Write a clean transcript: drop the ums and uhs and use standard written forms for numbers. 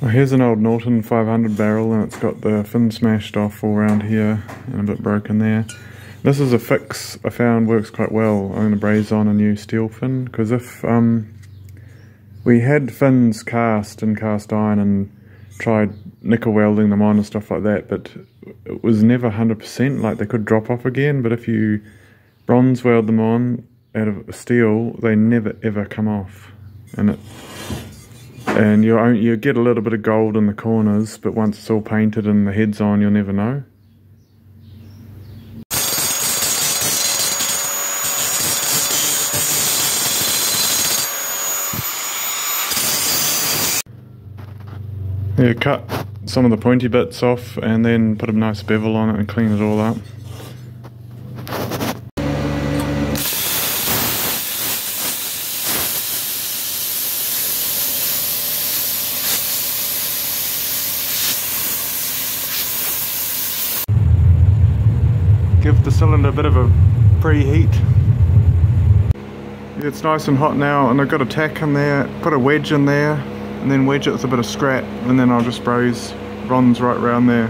Well, here's an old Norton 500 barrel, and it's got the fin smashed off all around here and a bit broken there. This is a fix I found works quite well. I'm going to braze on a new steel fin, because if we had fins cast in cast iron and tried nickel welding them on and stuff like that, but it was never 100%, like they could drop off again. But if you bronze weld them on out of steel, they never ever come off, and you get a little bit of gold in the corners, but once it's all painted and the head's on, you'll never know. Yeah, cut some of the pointy bits off and then put a nice bevel on it and clean it all up. Give the cylinder a bit of a preheat. It's nice and hot now, and I've got a tack in there, put a wedge in there, and then wedge it with a bit of scrap, and then I'll just braze bronze right around there.